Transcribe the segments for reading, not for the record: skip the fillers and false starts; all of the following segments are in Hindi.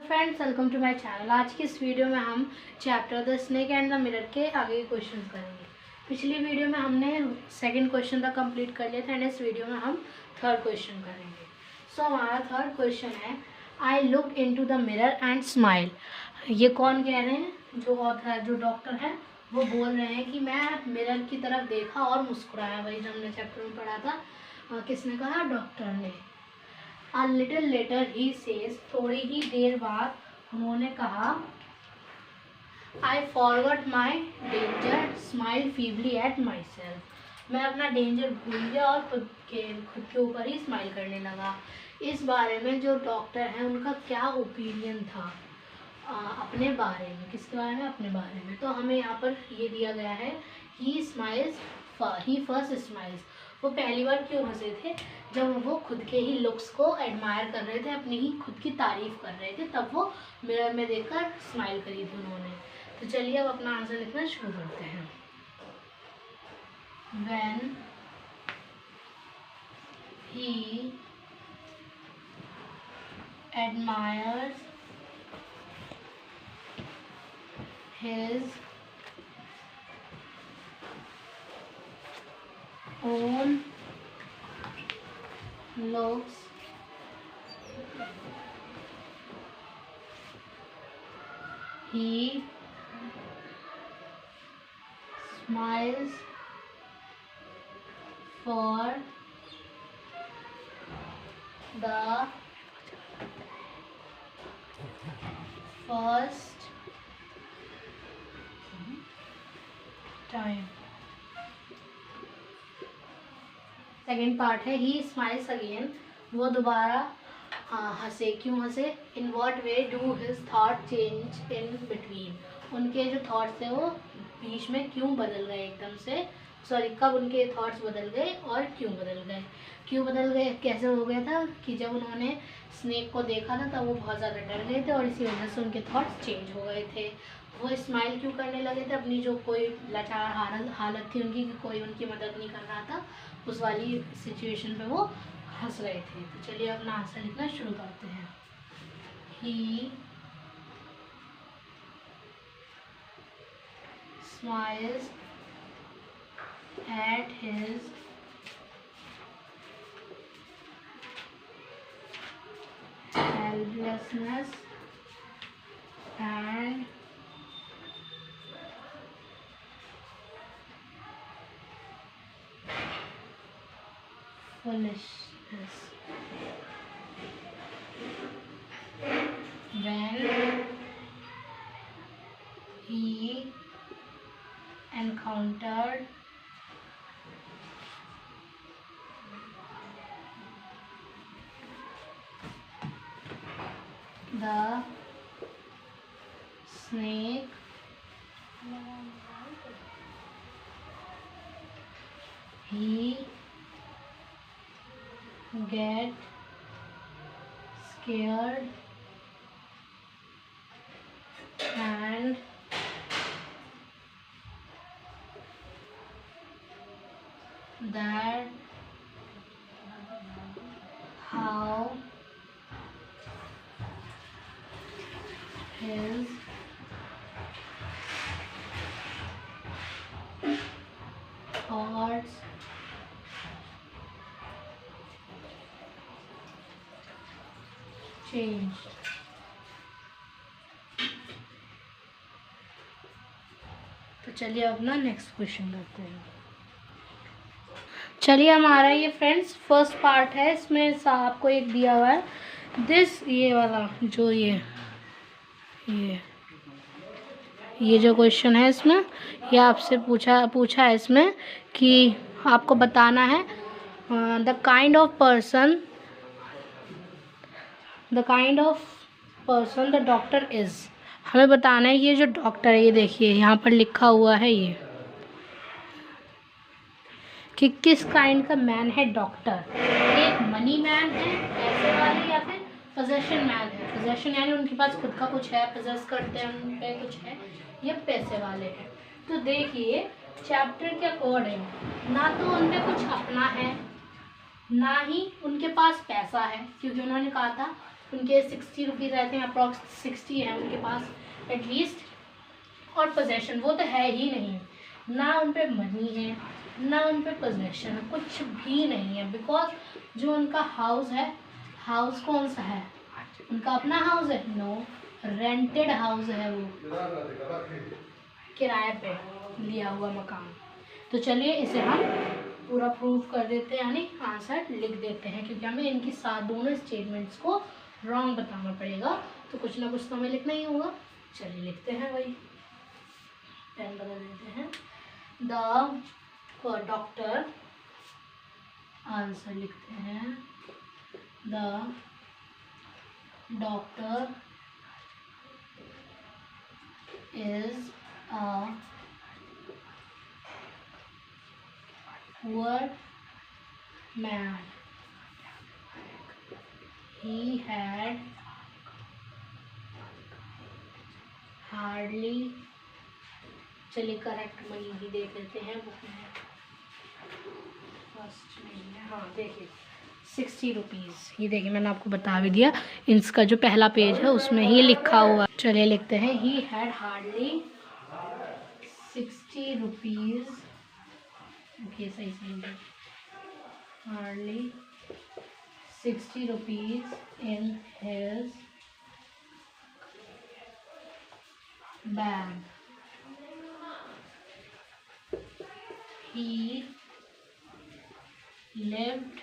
Friends, welcome to my channel. आज की इस वीडियो में हम chapter the snake and the mirror के आगे के क्वेश्चन करेंगे। पिछली वीडियो में हमने सेकंड क्वेश्चन तक कंप्लीट कर लिया था एंड इस वीडियो में हम थर्ड क्वेश्चन करेंगे। सो हमारा थर्ड क्वेश्चन है, I look into the mirror and smile. ये कौन कह रहे हैं? जो ऑथर, जो डॉक्टर है, वो बोल रहे हैं कि मैं मिरर की तरफ देखा और मुस्कुराया। वही जो हमने चैप्टर में पढ़ा था। किसने कहा? डॉक्टर ने। A little later he says, थोड़ी ही देर बाद उन्होंने कहा, I forgot my danger, smile feebly at myself. मैं अपना डेंजर भूल गया और खुद के ऊपर ही स्माइल करने लगा। इस बारे में जो डॉक्टर हैं उनका क्या ओपिनियन था अपने बारे में? किसके बारे में? अपने बारे में। तो हमें यहाँ पर ये दिया गया है, ही फर्स्ट स्माइल्स। वो पहली बार क्यों हंसे थे? जब वो खुद के ही लुक्स को एडमायर कर रहे थे, अपनी ही खुद की तारीफ कर रहे थे, तब वो मिरर में देखकर स्माइल करी थी उन्होंने। तो चलिए अब अपना आंसर लिखना शुरू करते हैं। When he admires his own looks, he smiles for the first time. Second part है, ही स्माइल्स अगेन। वो दोबारा हंसे। क्यों हंसे? In what way do his thought change in between. उनके जो थॉट्स थे वो बीच में क्यों बदल गए एकदम से? सॉरी, कब उनके थॉट्स बदल गए और क्यों बदल गए? क्यों बदल गए? कैसे हो गया था कि जब उन्होंने स्नेक को देखा था तब वो बहुत ज़्यादा डर गए थे और इसी वजह से उनके थॉट्स चेंज हो गए थे। वो स्माइल क्यों करने लगे थे? अपनी जो कोई लाचार हालत थी उनकी, कि कोई उनकी मदद नहीं कर रहा था, उस वाली सिचुएशन पे वो हंस रहे थे। तो चलिए अपना आंसर लिखना शुरू करते हैं। ही smiles at his helplessness and foolishness when he encountered the snake he get scared and that how his thoughts changed. तो चलिए अब ना नेक्स्ट क्वेश्चन करते हैं। चलिए हमारा ये फ्रेंड्स फर्स्ट पार्ट है। इसमें आपको एक दिया हुआ है दिस, ये वाला जो ये जो क्वेश्चन है इसमें ये आपसे पूछा है इसमें कि आपको बताना है the kind of person the doctor is. हमें बताना है ये जो डॉक्टर है, ये देखिए यहाँ पर लिखा हुआ है ये कि किस काइंड का मैन है डॉक्टर। एक मनी मैन है, पैसे वाले, या फिर पोजेशन मैन है। पोजेशन यानी उनके पास खुद का कुछ है, पोजेस करते हैं, उन पे कुछ है। ये पैसे वाले हैं। तो देखिए चैप्टर के अकॉर्डिंग ना तो उन पे कुछ अपना है, ना ही उनके पास पैसा है, क्योंकि उन्होंने कहा था उनके 60 रुपीज़ रहते हैं, अप्रॉक्स 60 है उनके पास एटलीस्ट। और पोजेशन वो तो है ही नहीं, ना उन पे मनी है ना उन पे पोजेशन, कुछ भी नहीं है। बिकॉज जो उनका हाउस है, हाउस कौन सा है, उनका अपना हाउस है? नो, रेंटेड हाउस है, वो किराए पे लिया हुआ मकान। तो चलिए इसे हम पूरा प्रूव कर देते हैं, यानी आंसर लिख देते हैं, क्योंकि हमें इनकी साथ दोनों स्टेटमेंट्स को रॉन्ग बताना पड़ेगा, तो कुछ ना कुछ तो हमें लिखना ही होगा। चलिए लिखते हैं, वही पेन बदल देते हैं। द डॉक्टर, आंसर लिखते हैं, the doctor is a poor man. He had hardly, चलिए करेक्ट मनी भी देख लेते हैं बुक में, फर्स्ट नहीं है, हाँ देखिए 60 रुपीज़। ये देखिए मैंने आपको बता भी दिया, इसका जो पहला पेज है उसमें ही लिखा हुआ। चलिए लिखते हैं, he had hardly 60 rupees, okay सही सही, hardly 60 rupees in his bag. He lived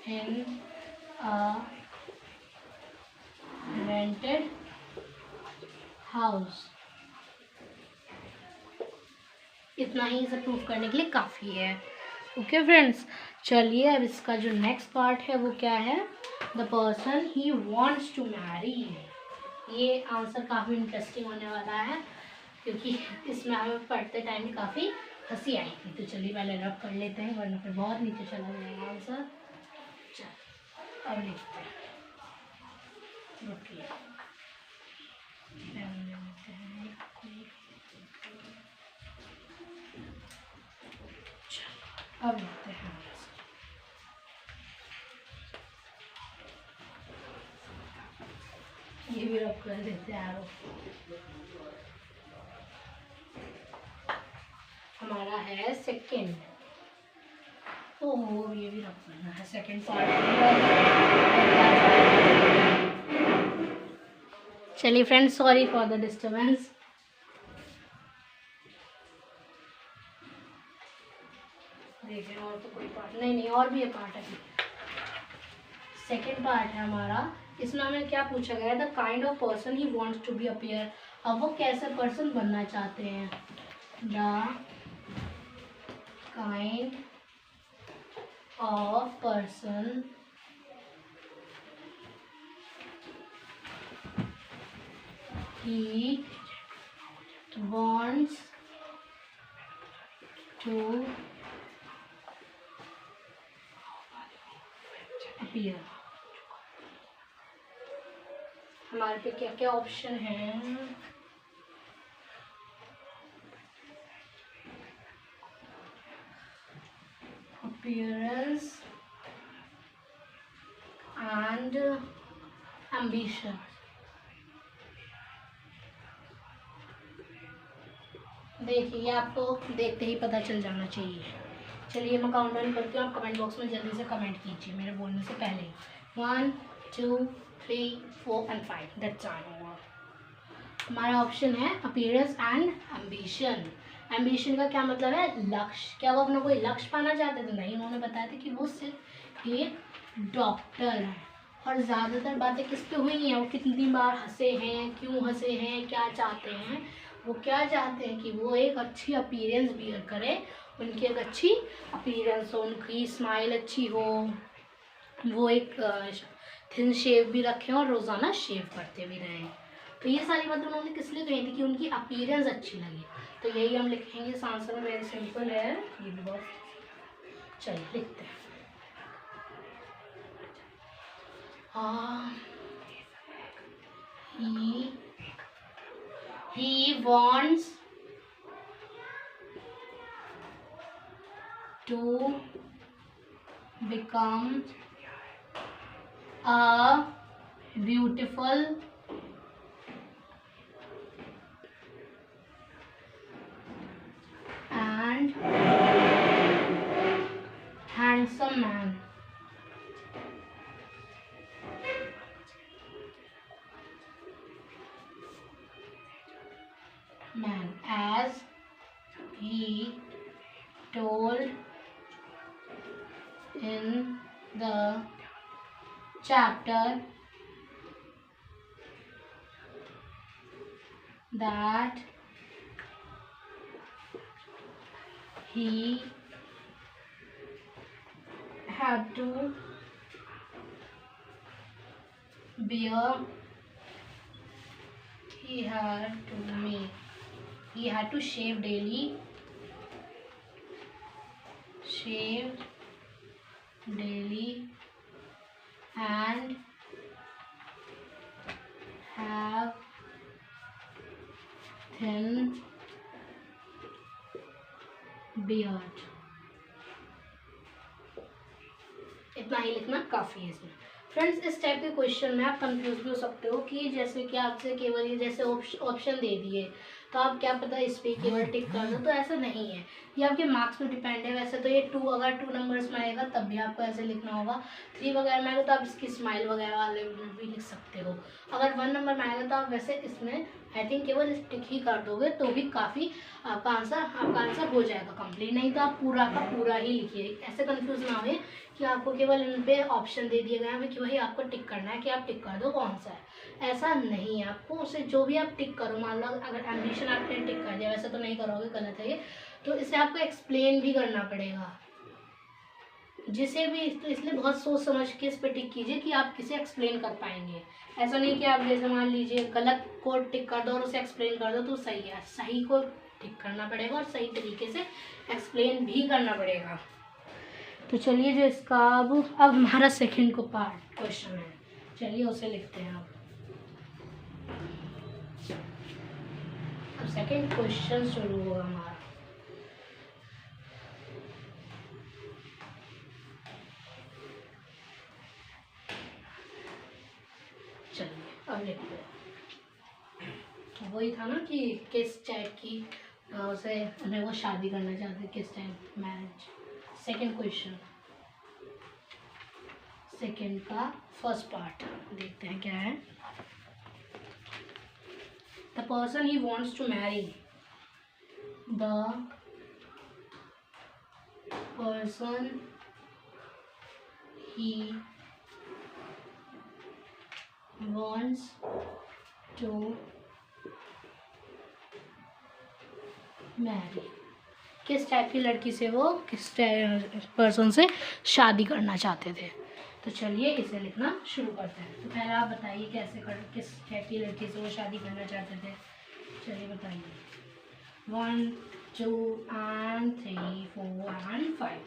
in a rented house. इतना ही इसे प्रूफ करने के लिए काफ़ी है। ओके फ्रेंड्स, चलिए अब इसका जो नेक्स्ट पार्ट है वो क्या है, the person he wants to marry. ये आंसर काफ़ी इंटरेस्टिंग होने वाला है, क्योंकि इसमें हमें पढ़ते टाइम काफ़ी हंसी आई थी। तो चलिए पहले रब कर लेते हैं, वरना फिर बहुत नीचे चला जाएगा आंसर। चल अब लिखते हैं, रुकिए अब लिखते हैं, ये भी रब कर देते हैं। हमारा है सेकंड, ओह ये भी रब करना है, सेकंड पार्ट। चलिए friends, sorry for the disturbance. देखिए और तो कोई पार्ट नहीं, और भी ये पार्ट है, सेकंड पार्ट है हमारा। इसमें हमें क्या पूछा गया है, the kind of person he wants to be appear. अब वो कैसे पर्सन बनना चाहते हैं, the kind of person he wants to appear। हमारे पे क्या क्या ऑप्शन है, appearance and ambition। देखिए ये आपको देखते ही पता चल जाना चाहिए। चलिए मैं काउंट डाउन करती हूँ, आप कमेंट बॉक्स में जल्दी से कमेंट कीजिए मेरे बोलने से पहले। 1 2 3 4 एंड 5, दैट्स ऑल। हमारा ऑप्शन है अपीयरेंस एंड एम्बिशन। एम्बिशन का क्या मतलब है, लक्ष्य। क्या वो अपना कोई लक्ष्य पाना चाहते थे? नहीं, उन्होंने बताया था कि वो सिर्फ एक डॉक्टर है। और ज़्यादातर बातें किस पे हुई हैं, वो कितनी बार हंसे हैं, क्यों हंसे हैं, क्या चाहते हैं, वो क्या चाहते हैं कि वो एक अच्छी अपीयरेंस बियर करें, उनकी एक अच्छी अपीयरेंस हो, उनकी स्माइल अच्छी हो, वो एक थिन शेव भी रखें और रोज़ाना शेव करते भी रहें। तो ये सारी बातें उन्होंने किस लिए कही थी, कि उनकी अपीयरेंस अच्छी लगी। तो यही हम लिखेंगे, इस आंसर में वेरी सिंपल है, ये भी बहुत। चलिए लिखते हैं, he wants to become a beautiful and handsome man as he told in the chapter that he had to bear, he had to shave daily, and have thin beard. इतना ही लिखना काफ़ी है इसमें। फ्रेंड्स, इस टाइप के क्वेश्चन में आप कंफ्यूज भी हो सकते हो कि जैसे कि आपसे केवल ये जैसे ऑप्शन दे दिए तो आप क्या पता इस पर केवल टिक कर दो, तो ऐसा नहीं है। ये आपके मार्क्स पे डिपेंड है। वैसे तो ये अगर 2 नंबर्स में आएगा तब भी आपको ऐसे लिखना होगा। 3 वगैरह में आएगा तो आप इसकी स्माइल वगैरह वाले भी लिख सकते हो। अगर 1 नंबर में आएगा तो आप वैसे इसमें आई थिंक केवल टिक ही कर दोगे तो भी काफ़ी आपका आंसर हो जाएगा कंप्लीट। नहीं तो आप पूरा का पूरा ही लिखिए। ऐसे कंफ्यूज ना हो कि आपको केवल इन पे ऑप्शन दे दिए गए हैं कि वही आपको टिक करना है कि आप टिक कर दो कौन सा है। ऐसा नहीं है। आपको उसे जो भी आप टिक करो, मान लो अगर एम्बिशन आपने टिक कर दिया, वैसे तो नहीं करोगे, गलत है ये, तो इसे आपको एक्सप्लेन भी करना पड़ेगा। जिसे भी तो इसलिए बहुत सोच समझ के इस पर टिक कीजिए कि आप किसे एक्सप्लेन कर पाएंगे। ऐसा नहीं कि आप जैसे मान लीजिए गलत को टिक कर दो और उसे एक्सप्लेन कर दो तो सही है। सही को टिक करना पड़ेगा और सही तरीके से एक्सप्लेन भी करना पड़ेगा। तो चलिए, जो इसका अब हमारा सेकंड को पार्ट क्वेश्चन है, चलिए उसे लिखते हैं। अब सेकंड क्वेश्चन शुरू होगा हमारा। चलिए अब लिखते हैं। वही था ना कि किस टाइप की उसे वो शादी करना चाहते, किस type marriage. Second question, second का फर्स्ट पार्ट देखते हैं क्या है। The person he wants to marry, the person he wants to marry, किस टाइप की लड़की से वो किस पर्सन से शादी करना चाहते थे। तो चलिए इसे लिखना शुरू करते हैं। तो पहले आप बताइए किस टाइप की लड़की से वो शादी करना चाहते थे। चलिए बताइए। 1 2 and 3 4 and 5।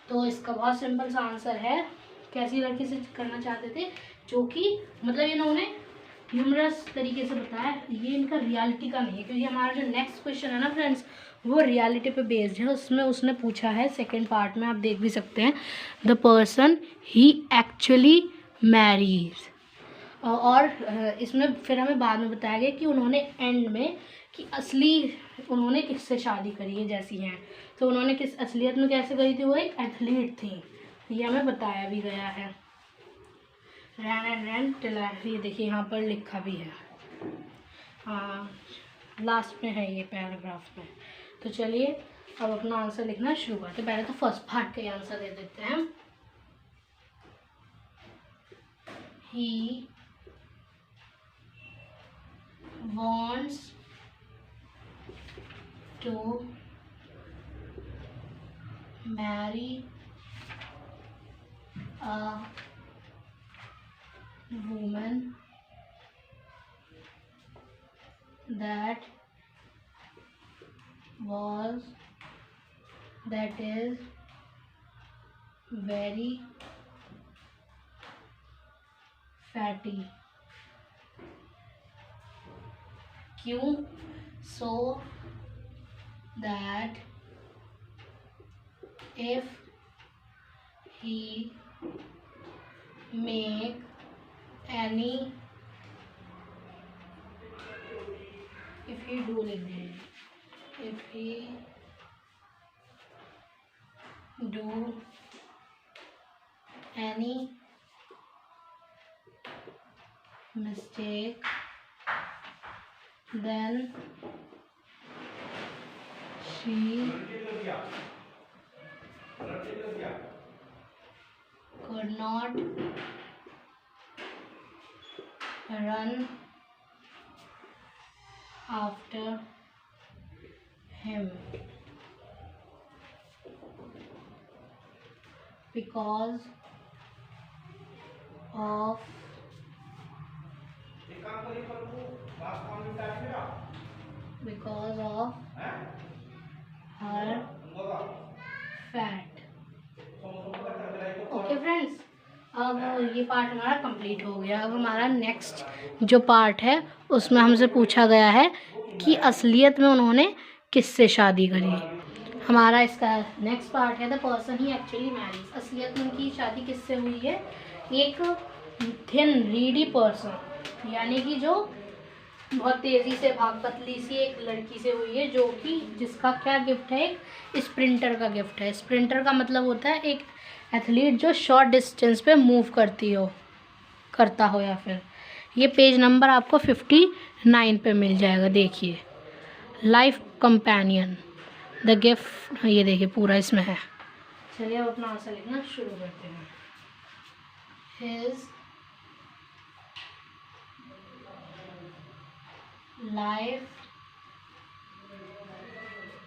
तो इसका बहुत सिंपल सा आंसर है, कैसी लड़की से करना चाहते थे, जो कि मतलब इन्होंने ह्यूमरस तरीके से बताया। ये इनका रियलिटी का नहीं है, क्योंकि हमारा जो नेक्स्ट क्वेश्चन है ना फ्रेंड्स, वो रियलिटी पे बेस्ड है। उसमें उसने पूछा है सेकंड पार्ट में, आप देख भी सकते हैं, the person he actually marries. और इसमें फिर हमें बाद में बताया गया कि उन्होंने एंड में कि असली उन्होंने किससे शादी करी है जैसी हैं। तो उन्होंने किस असलियत में कैसे करी थी, वो एक एथलीट थी, ये हमें बताया भी गया है। रैन एंड रैन टिल, ये देखिए यहाँ पर लिखा भी है, हाँ लास्ट में है ये पैराग्राफ में। तो चलिए अब अपना आंसर लिखना शुरू करते हैं। पहले तो फर्स्ट पार्ट का आंसर दे देते हैं। ही wants to marry a woman that is very fatty. क्यों? So that if he make any, if he do लिख देंगे, if he do any mistake, then she could not run after him because of her fat. Okay friends, अब ये पार्ट हमारा कंप्लीट हो गया। अब हमारा नेक्स्ट जो पार्ट है उसमें हमसे पूछा गया है कि असलियत में उन्होंने किससे शादी करी। हमारा इसका नेक्स्ट पार्ट है the person he actually marries. असलियत में उनकी शादी किससे हुई है? एक थिन रीडी पर्सन, यानी कि जो बहुत तेज़ी से पतली सी एक लड़की से हुई है, जो कि जिसका क्या गिफ्ट है? एक स्प्रिंटर का गिफ्ट है। स्प्रिंटर का मतलब होता है एक एथलीट जो शॉर्ट डिस्टेंस पे मूव करता हो। या फिर ये पेज नंबर आपको 59 पे मिल जाएगा। देखिए, लाइफ कंपेनियन द गिफ्ट, ये देखिए पूरा इसमें है। चलिए अब अपना आंसर लिखना शुरू करते हैं। His life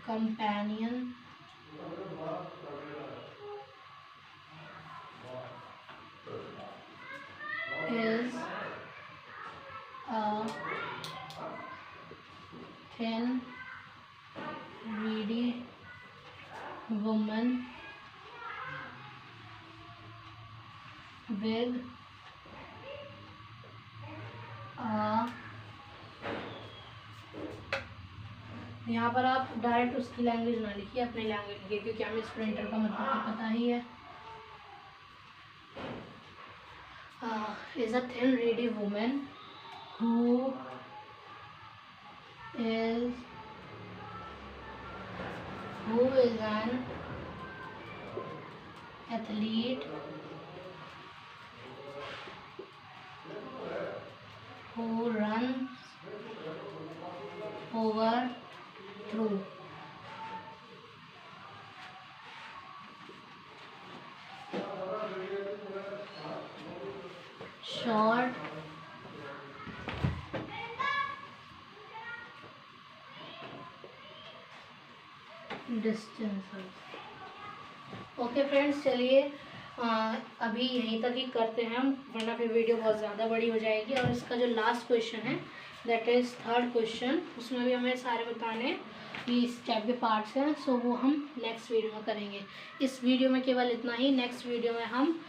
companion is a thin, reedy woman with a, यहाँ पर आप डायरेक्ट उसकी लैंग्वेज ना लिखिए, अपनी लैंग्वेज लिखिए, क्योंकि हमें स्प्रिंटर का मतलब पता ही है। is a thin reedy woman who is an athlete who runs over through short distances। Okay friends, चलिए अभी यहीं तक ही करते हैं हम, वरना फिर वीडियो बहुत ज़्यादा बड़ी हो जाएगी। और इसका जो लास्ट क्वेश्चन है दैट इज़ थर्ड क्वेश्चन, उसमें भी हमें सारे बताने कि इस टाइप के पार्ट्स हैं, सो वो हम नेक्स्ट वीडियो में करेंगे। इस वीडियो में केवल इतना ही। नेक्स्ट वीडियो में हम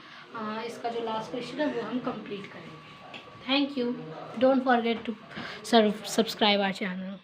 इसका जो लास्ट क्वेश्चन है वो हम कंप्लीट करेंगे। Thank you. Don't forget to subscribe our channel.